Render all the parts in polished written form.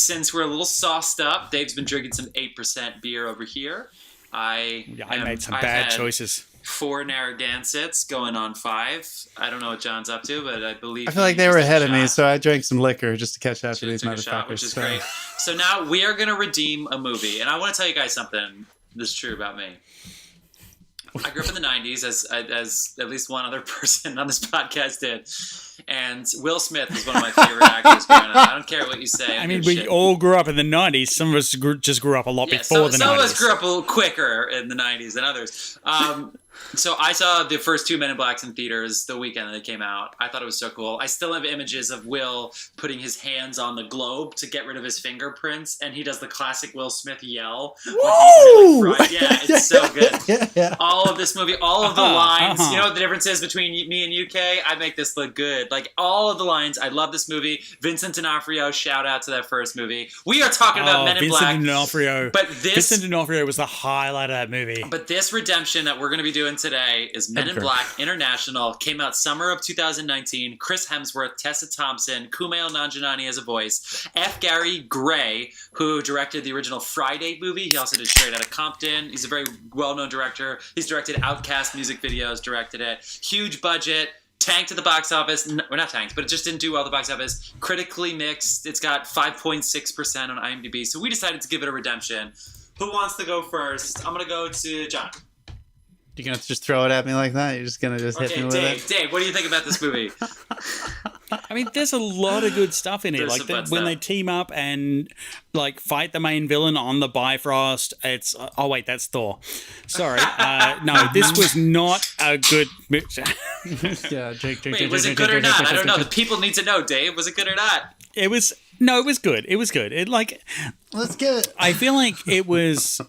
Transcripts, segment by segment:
since we're a little sauced up, Dave's been drinking some 8% beer over here. I made some bad choices. 4 Narragansetts going on 5. I don't know what John's up to, but I believe I feel like they were ahead of me, so I drank some liquor just to catch up to these motherfuckers. Shot, which is great. So now we are going to redeem a movie, and I want to tell you guys something that's true about me. I grew up in the 90s, as at least one other person on this podcast did. And Will Smith was one of my favorite actors growing up. I don't care what you say. I mean, we all grew up in the 90s. Some of us just grew up a lot before the 90s. Some of us grew up a little quicker in the 90s than others. So I saw the first 2 Men in Blacks in theaters the weekend that they came out. I thought it was so cool. I still have images of Will putting his hands on the globe to get rid of his fingerprints, and he does the classic Will Smith yell. Whoa! Yeah, it's so good. Yeah. All of this movie, all of the lines. You know what the difference is between me and UK? I make this look good. Like, all of the lines. I love this movie. Vincent D'Onofrio, shout out to that first movie. We are talking about Men in Black. Vincent D'Onofrio. Vincent D'Onofrio was the highlight of that movie. But this redemption that we're going to be doing today is Men in Black International. Came out summer of 2019. Chris Hemsworth, Tessa Thompson, Kumail Nanjiani as a voice, F. Gary Gray, who directed the original Friday movie. He also did Straight Outta Compton. He's a very well-known director. He's directed Outkast music videos, directed it. Huge budget. Tanked at the box office. Well, not tanked, but it just didn't do well at the box office. Critically mixed. It's got 5.6% on IMDb. So we decided to give it a redemption. Who wants to go first? I'm going to go to John. You're going to just throw it at me like that? You're just going to just hit me with it? Dave, what do you think about this movie? I mean, there's a lot of good stuff in it. Like when they team up and like fight the main villain on the Bifrost. It's oh wait, that's Thor. Sorry, no, this was not a good. Yeah, Jake. Wait, was it good or not? I don't know. The people need to know, Dave. Was it good or not? It was good. It was good. It like let's get it. I feel like it was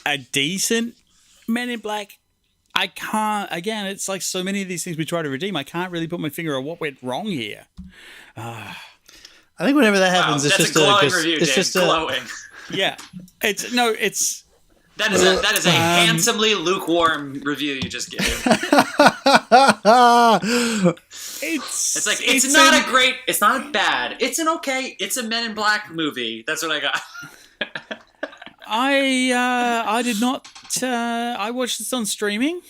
a decent Men in Black. I can't, again, it's like so many of these things we try to redeem. I can't really put my finger on what went wrong here. I think whenever that happens, it's just a glowing review, it's Dave. just glowing. Yeah. That is a handsomely lukewarm review you just gave. It's not bad. It's an okay. It's a Men in Black movie. That's what I got. I did not. I watched this on streaming.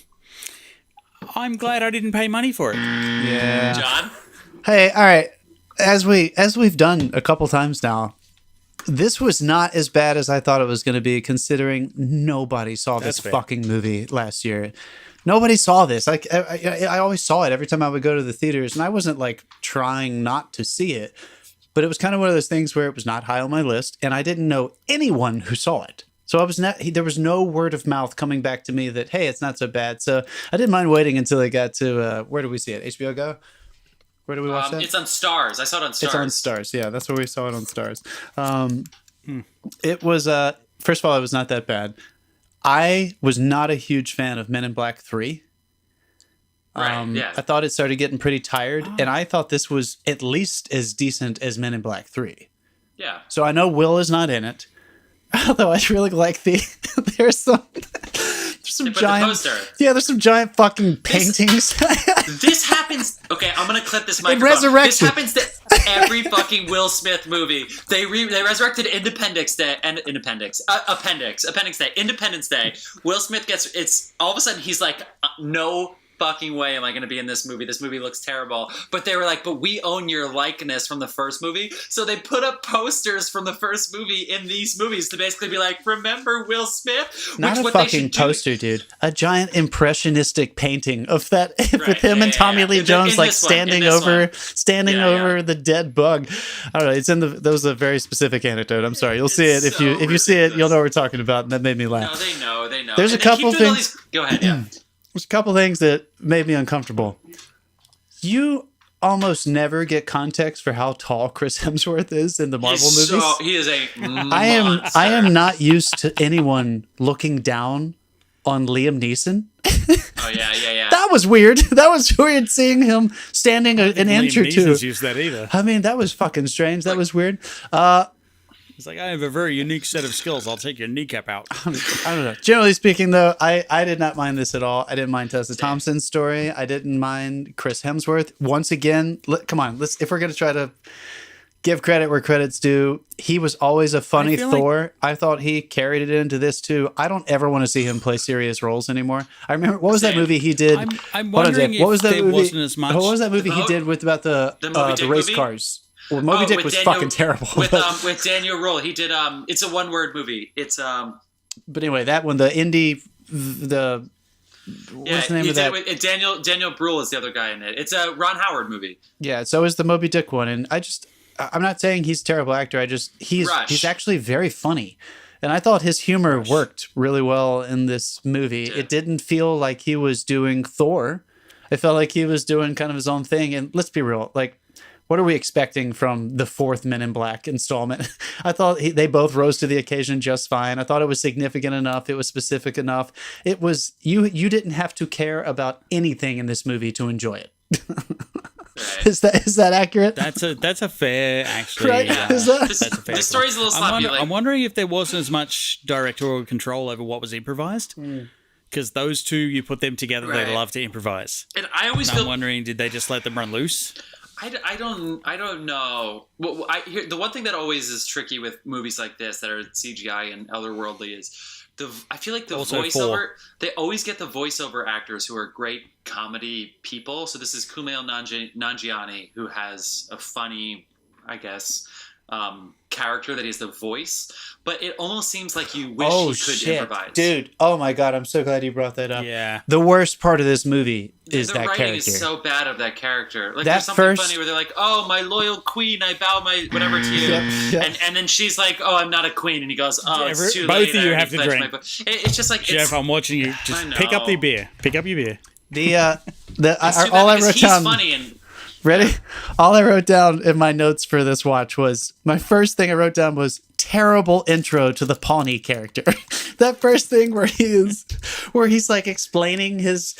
I'm glad I didn't pay money for it. Yeah, John. Hey, all right. As we've done a couple times now, this was not as bad as I thought it was going to be. Considering nobody saw this fucking movie last year. Nobody saw this. I always saw it every time I would go to the theaters, and I wasn't like trying not to see it. But it was kind of one of those things where it was not high on my list, and I didn't know anyone who saw it. So I was not. There was no word of mouth coming back to me that hey, it's not so bad. So I didn't mind waiting until it got to where do we see it? HBO Go. Where do we watch that? It's on Stars. I saw it on Stars. It's on Stars. Yeah, that's where we saw it on Stars. It was first of all, it was not that bad. I was not a huge fan of Men in Black 3. Right, yeah. I thought it started getting pretty tired, and I thought this was at least as decent as Men in Black 3. Yeah. So I know Will is not in it, although I really like there's some giant there's some giant fucking paintings. This happens. Okay, I'm gonna clip this microphone. This happens to every fucking Will Smith movie. They resurrected Independence Day. Independence Day. Will Smith it's all of a sudden he's like no fucking way am I going to be in this movie. This movie looks terrible. But they were like, but we own your likeness from the first movie. So they put up posters from the first movie in these movies to basically be like, remember Will Smith? Not a fucking poster, dude. A giant impressionistic painting of that with him and Tommy Lee Jones like standing over the dead bug. I don't know. It's in that was a very specific anecdote. I'm sorry. You'll see it if you see it. You'll know what we're talking about. And that made me laugh. No, they know. There's a couple things. Go ahead. Yeah. There's a couple things that made me uncomfortable. You almost never get context for how tall Chris Hemsworth is in the Marvel movies. He is a monster. I am not used to anyone looking down on Liam Neeson. Oh yeah. That was weird. That was weird seeing him standing an inch or two. Liam Neeson's used that either. I mean, that was fucking strange. That was weird. He's like, I have a very unique set of skills. I'll take your kneecap out. I don't know. Generally speaking, though, I did not mind this at all. I didn't mind Tessa Thompson's story. I didn't mind Chris Hemsworth. Once again, come on. If we're going to try to give credit where credit's due. He was always a funny Thor. I thought he carried it into this too. I don't ever want to see him play serious roles anymore. I remember what was that movie he did? I'm wondering if there wasn't as much. What was that movie he did about the race movie? Cars? Well, Moby Dick was fucking terrible. With Daniel Rohl, he did. It's a one-word movie. It's But anyway, that one, the indie, what's the name of that? Daniel Bruhl is the other guy in it. It's a Ron Howard movie. Yeah, so is the Moby Dick one, and I'm not saying he's a terrible actor. He's actually very funny. And I thought his humor worked really well in this movie. It didn't feel like he was doing Thor. It felt like he was doing kind of his own thing. And let's be real, like, what are we expecting from the fourth Men in Black installment? I thought they both rose to the occasion just fine. I thought it was significant enough. It was specific enough. It was you didn't have to care about anything in this movie to enjoy it. Right. Is that accurate? That's a fair, actually. Right? That's a fair. The story's a little sloppy. I'm wondering if there wasn't as much directorial control over what was improvised. Because those two, you put them together, they love to improvise. And I'm wondering, did they just let them run loose? I don't know. Well, the one thing that always is tricky with movies like this that are CGI and otherworldly is I feel like the voiceover. They always get the voiceover actors who are great comedy people. So this is Kumail Nanjiani, who has a funny, I guess, character that is the voice, but it almost seems like you wish he could improvise. Dude, oh my god, I'm so glad you brought that up. Yeah. The worst part of this movie is that character. The writing is so bad of that character. Like, there's something funny where they're like, oh, my loyal queen, I bow my whatever to you. And then she's like, oh, I'm not a queen. And he goes, oh, it's too late. Both of you have to drink. It's just like... Jeff, I'm watching you. Just pick up the beer. Pick up your beer. All I wrote down... He's funny and... Ready? All I wrote down in my notes for this watch was, my first thing I wrote down was terrible intro to the Pawnee character. That first thing where he's like explaining his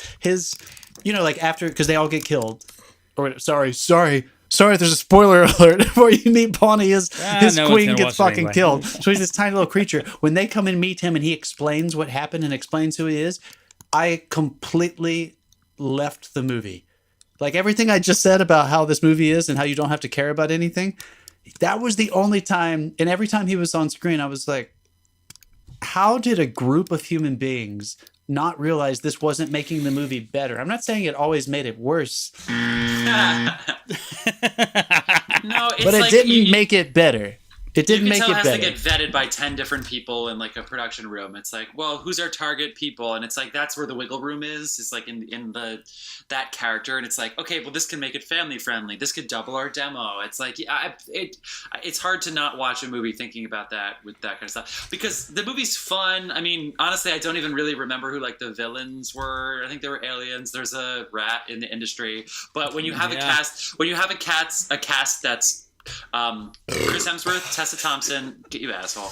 like after, because they all get killed. Or sorry, there's a spoiler alert. Before you meet Pawnee, his queen gets fucking killed. So he's this tiny little creature. When they come and meet him and he explains what happened and explains who he is, I completely left the movie. Like, everything I just said about how this movie is and how you don't have to care about anything, that was the only time, and every time he was on screen, I was like, how did a group of human beings not realize this wasn't making the movie better? I'm not saying it always made it worse. No, it's but it didn't make it better. It didn't make it better. It has to get vetted by 10 different people in like a production room. It's like, well, who's our target people? And it's like, that's where the wiggle room is. It's like in that character. And it's like, okay, well, this can make it family friendly. This could double our demo. It's like, it's hard to not watch a movie thinking about that with that kind of stuff, because the movie's fun. I mean, honestly, I don't even really remember who like the villains were. I think they were aliens. There's a rat in the industry. But when you have a cast that's Chris Hemsworth, Tessa Thompson, you asshole,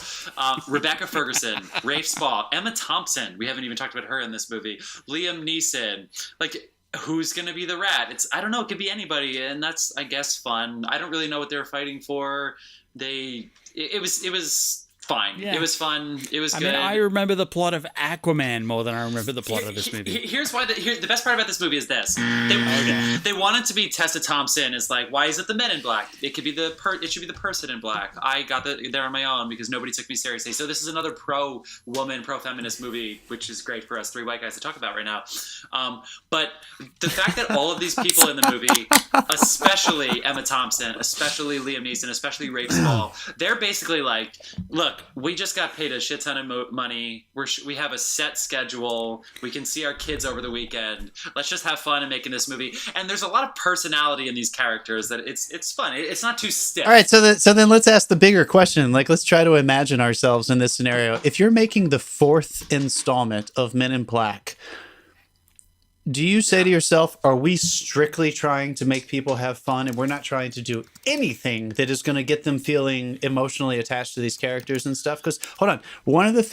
Rebecca Ferguson, Rafe Spall, Emma Thompson, we haven't even talked about her in this movie, Liam Neeson, like, who's gonna be the rat? I don't know, it could be anybody, and that's, I guess, fun. I don't really know what they were fighting for. It was fine. Yeah. It was fun. It was good. I mean, I remember the plot of Aquaman more than I remember the plot of this movie. Here's why. The best part about this movie is this: they wanted to be Tessa Thompson. Is like, why is it the Men in Black? It could be it should be the person in black. I got there on my own because nobody took me seriously. So this is another pro-woman, pro-feminist movie, which is great for us three white guys to talk about right now. But the fact that all of these people in the movie, especially Emma Thompson, especially Liam Neeson, especially Rafe Spall, they're basically like, look, we just got paid a shit ton of money. We have a set schedule. We can see our kids over the weekend. Let's just have fun in making this movie. And there's a lot of personality in these characters that it's fun. It's not too stiff. All right, so then let's ask the bigger question. Like, let's try to imagine ourselves in this scenario. If you're making the fourth installment of Men in Black, do you say to yourself, are we strictly trying to make people have fun and we're not trying to do anything that is going to get them feeling emotionally attached to these characters and stuff? Because, hold on, one of the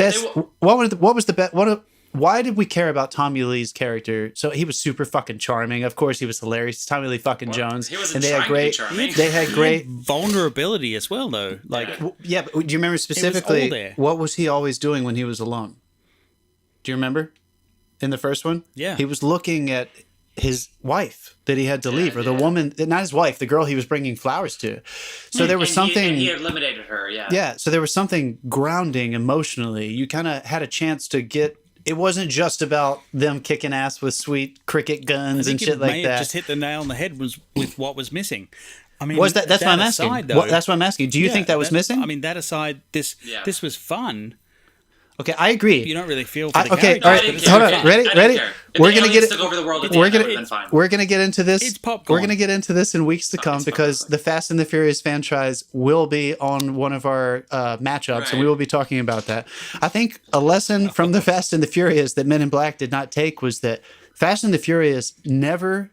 why did we care about Tommy Lee's character? So he was super fucking charming. Of course, he was hilarious. Tommy Lee fucking Jones. He wasn't trying to be charming. They had great vulnerability as well, though. Like, yeah, but do you remember specifically what was he always doing when he was alone? Do you remember? In the first one? Yeah. He was looking at his wife that he had to leave, or the woman, not his wife, the girl he was bringing flowers to. So there was something. He eliminated her, Yeah, so there was something grounding emotionally. You kind of had a chance to get. It wasn't just about them kicking ass with sweet cricket guns and shit like that. Just hit the nail on the head with what was missing. I mean, that's what I'm asking. Aside, though, that's what I'm asking. Do you think that was missing? I mean, that aside, this was fun. Okay, I agree. You don't really feel for the okay, all right. Hold on. Ready? We're gonna get it. Over the world we're gonna get into this. It's popcorn. We're gonna get into this in weeks to come because the Fast and the Furious franchise will be on one of our matchups, and we will be talking about that. I think a lesson from the Fast and the Furious that Men in Black did not take was that Fast and the Furious never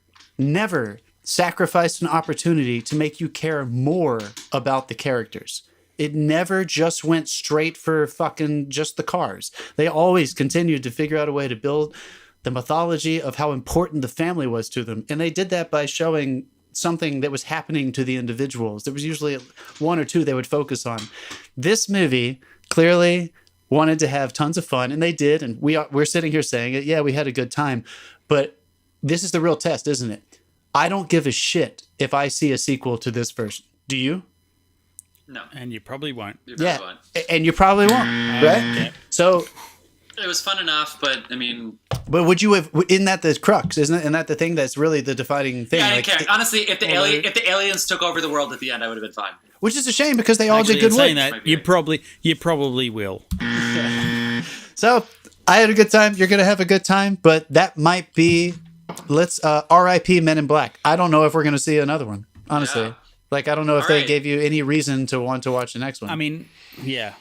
sacrificed an opportunity to make you care more about the characters. It never just went straight for fucking just the cars. They always continued to figure out a way to build the mythology of how important the family was to them. And they did that by showing something that was happening to the individuals. There was usually one or two they would focus on. This movie clearly wanted to have tons of fun, and they did. And we're sitting here saying it. Yeah, we had a good time. But this is the real test, isn't it? I don't give a shit if I see a sequel to this version. Do you? No. And you probably won't. And you probably won't, right? Okay. So it was fun enough, but I mean... But would you have... Isn't that the crux? Isn't that the thing that's really the defining thing? Yeah, I didn't care. Honestly, if the aliens took over the world at the end, I would have been fine. Which is a shame because they all did good work. That, you probably will. So, I had a good time. You're going to have a good time, but that might be... Let's... R.I.P. Men in Black. I don't know if we're going to see another one, honestly. Yeah. Like, I don't know if they gave you any reason to want to watch the next one. I mean, yeah.